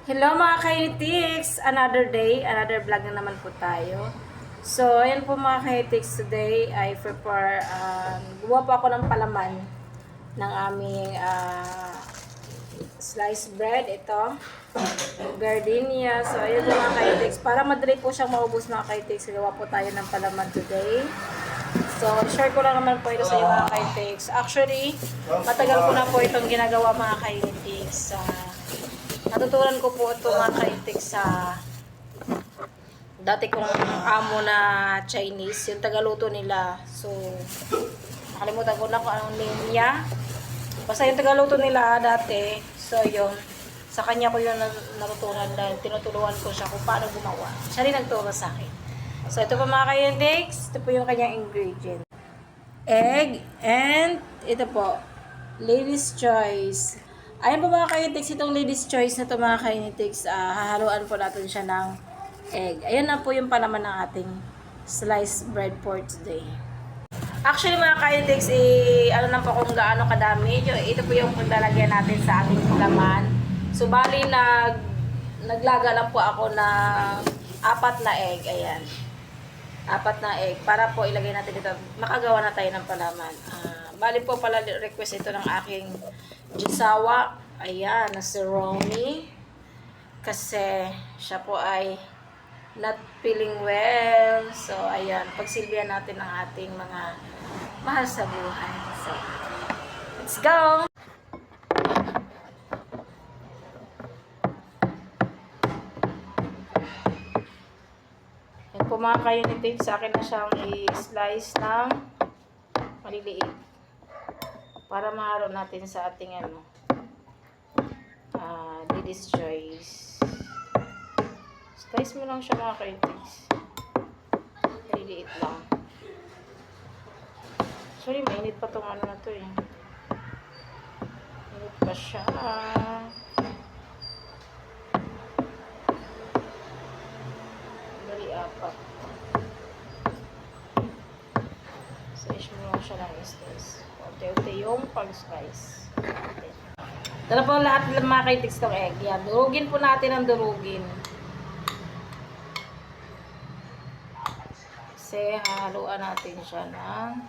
Hello mga kainitics! Another day, another vlog na naman po tayo. So, ayan po mga kainitics, today I prepare, gumawa po ako ng palaman ng aming sliced bread. Ito, gardenia. So, ayan po mga kainitics. Para madali po siyang maubos mga kainitics, gawa po tayo ng palaman today. So, share ko lang naman po ito sa inyo mga kainitics. Actually, matagal ko na po itong ginagawa mga kainitics. Natutunan ko po ito mga kaitik sa dati kong amo na Chinese, yung tagaluto nila. So, nakalimutan ko na kung anong name niya. Basta yung tagaluto nila dati, so yun, sa kanya ko yun natutunan dahil tinutulungan ko siya kung paano gumawa. Siya rin nagturo sa akin. So, ito po mga kaintiks, ito po yung kanyang ingredient. Egg, and ito po, Lady's Choice. Ayan po mga kainitics, itong Lady's Choice na ito mga kainitics, hahaluan po natin siya ng egg. Ayan na po yung palaman ng ating sliced bread for today. Actually mga kainitics, ano na po kung gaano kadami. Ito po yung paglalagyan natin sa ating palaman. So bali naglaga lang po ako ng 4 na egg. Ayan. 4 na egg. Para po ilagay natin dito. Makagawa na tayo ng palaman. Bali po pala request ito ng aking Jusawa. Ayan, na si Romy. Kasi siya po ay not feeling well. So, ayan. Pagsilbihan natin ang ating mga mahal sa buhay. So, let's go! Yan po mga kaunitin. Sa akin na siyang i-slice ng maliliit. Para mahalo natin sa ating Lady's Choice. Slice mo lang siya mga kaintics. Maliliit lang. Sorry, mainit pa tong na to eh. Mainit pa siya. Dali 4. Slice mo lang siya ng slice. Unti-unti yung pag-slice. Tara po lahat ng mga kaintics ng egg. Yan. Durugin po natin ang durugin. Kasi haluan natin siya ng